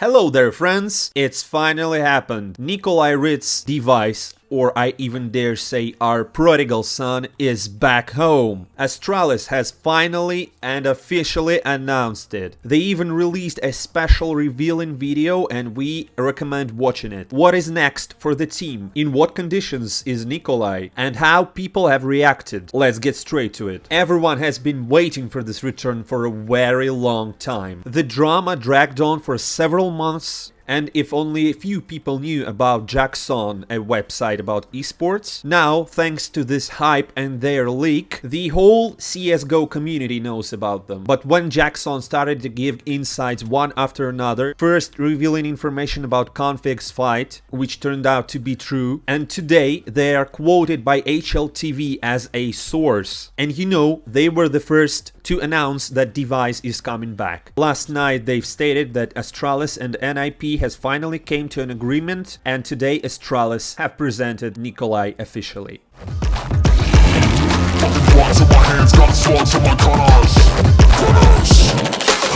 Hello there, friends! It's finally happened. Nikolai Ritz's device, or I even dare say our prodigal son, is back home. ASTRALIS has finally and officially announced it. They even released a special revealing video and we recommend watching it. What is next for the team? In what conditions is Nikolai? And how people have reacted? Let's get straight to it. Everyone has been waiting for this return for a very long time. The drama dragged on for several months. And if only a few people knew about Jackson, a website about esports, now, thanks to this hype and their leak, the whole CSGO community knows about them. But when Jackson started to give insights one after another, first revealing information about Config's fight, which turned out to be true, and today they are quoted by HLTV as a source. And you know, they were the first to announce that device is coming back. Last night they've stated that ASTRALIS and NIP has finally came to an agreement, and today ASTRALIS have presented Nikolai officially. Put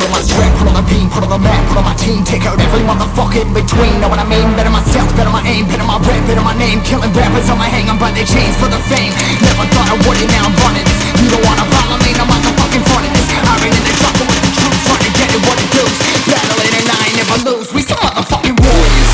on my strap, put on my beam, put on the map, put on my team. Take out every motherfucker in between. Know what I mean? Better myself, better my aim, better my rap, better my name. Killing rappers on my hang, I'm by their chains for the fame. Never thought I would it, now I'm running this. You don't wanna follow me, no motherfucking front of this. I ran in the trouble with the truth, trying to get it what it does. Battling and I ain't never lose, we some motherfucking warriors.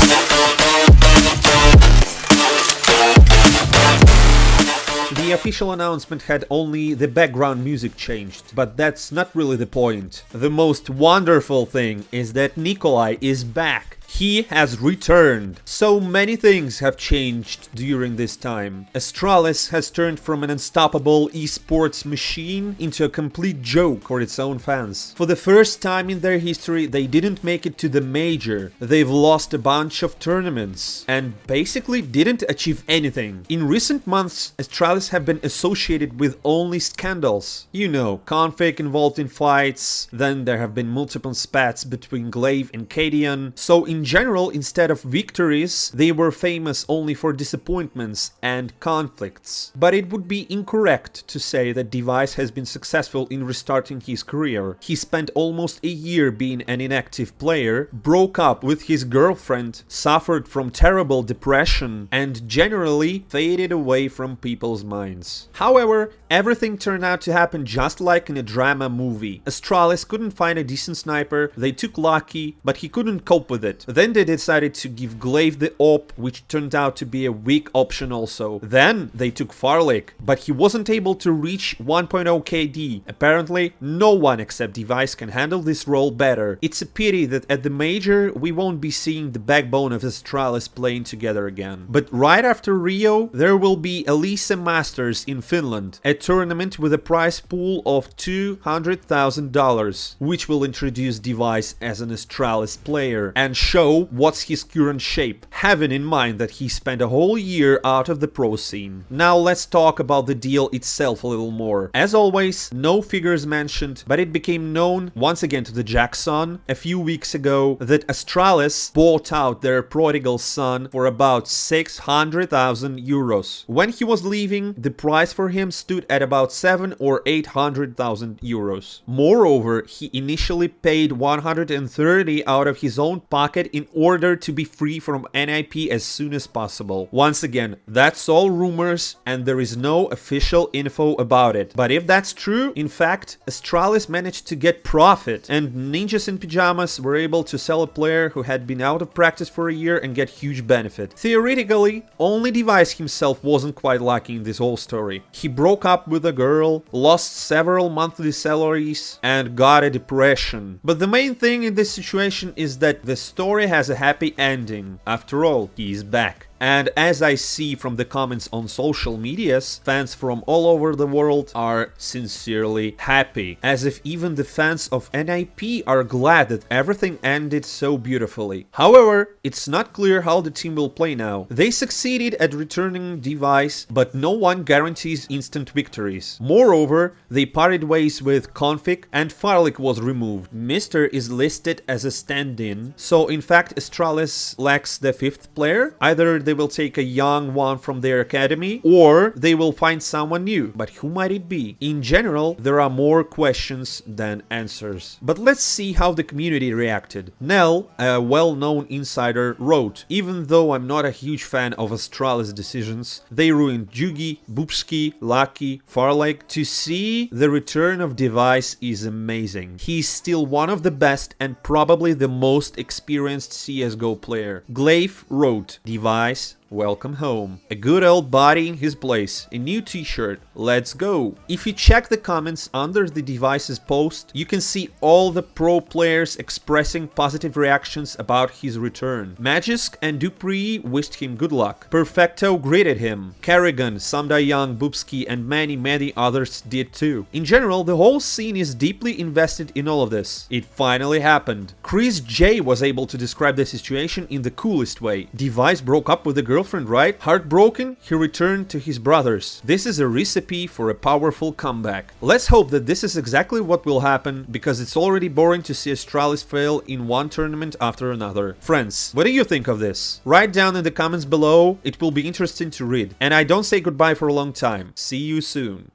The official announcement had only the background music changed, but that's not really the point. The most wonderful thing is that Nikolai is back. He has returned. So many things have changed during this time. ASTRALIS has turned from an unstoppable esports machine into a complete joke for its own fans. For the first time in their history, they didn't make it to the major. They've lost a bunch of tournaments and basically didn't achieve anything. In recent months, ASTRALIS have been associated with only scandals. You know, Config involved in fights, then there have been multiple spats between Glaive and Cadian. So in general, instead of victories, they were famous only for disappointments and conflicts. But it would be incorrect to say that Device has been successful in restarting his career. He spent almost a year being an inactive player, broke up with his girlfriend, suffered from terrible depression, and generally faded away from people's minds. However, everything turned out to happen just like in a drama movie. ASTRALIS couldn't find a decent sniper, they took Lucky, but he couldn't cope with it. Then they decided to give Glaive the AWP, which turned out to be a weak option also. Then they took Farlick, but he wasn't able to reach 1.0 KD. Apparently, no one except Device can handle this role better. It's a pity that at the major we won't be seeing the backbone of ASTRALIS playing together again. But right after Rio, there will be Elisa Masters in Finland, a tournament with a prize pool of $200,000, which will introduce Device as an ASTRALIS player and show what's his current shape, having in mind that he spent a whole year out of the pro scene. Now let's talk about the deal itself a little more. As always, no figures mentioned, but it became known once again to the Jackson a few weeks ago that ASTRALIS bought out their prodigal son for about 600,000 euros. When he was leaving, the price for him stood at about 700,000 or 800,000 euros. Moreover, he initially paid 130 out of his own pocket in order to be free from NIP as soon as possible. Once again, that's all rumors and there is no official info about it. But if that's true, in fact, ASTRALIS managed to get profit and Ninjas in Pyjamas were able to sell a player who had been out of practice for a year and get huge benefit. Theoretically, only Device himself wasn't quite lucky in this whole story. He broke up with a girl, lost several monthly salaries and got a depression. But the main thing in this situation is that the story has a happy ending. After all, he is back. And as I see from the comments on social medias, fans from all over the world are sincerely happy. As if even the fans of NIP are glad that everything ended so beautifully. However, it's not clear how the team will play now. They succeeded at returning Device, but no one guarantees instant victories. Moreover, they parted ways with Config and Farlick was removed. Mr. is listed as a stand-in, so in fact ASTRALIS lacks the fifth player. Either they will take a young one from their academy, or they will find someone new. But who might it be? In general, there are more questions than answers. But let's see how the community reacted. Nell, a well-known insider, wrote, "Even though I'm not a huge fan of ASTRALIS decisions, they ruined Jugi, Bubski, Lucky, Farlek. To see the return of Device is amazing. He's still one of the best and probably the most experienced CSGO player." Glaive wrote, "Device, welcome home. A good old body in his place. A new t-shirt. Let's go." If you check the comments under the Device's post, you can see all the pro players expressing positive reactions about his return. Magisk and Dupree wished him good luck. Perfecto greeted him. Kerrigan, Samda Young, Bubski, and many others did too. In general, the whole scene is deeply invested in all of this. It finally happened. Chris J was able to describe the situation in the coolest way. Device broke up with the girlfriend, right? Heartbroken, he returned to his brothers. This is a recipe for a powerful comeback. Let's hope that this is exactly what will happen, because it's already boring to see ASTRALIS fail in one tournament after another. Friends, what do you think of this? Write down in the comments below, it will be interesting to read. And I don't say goodbye for a long time. See you soon.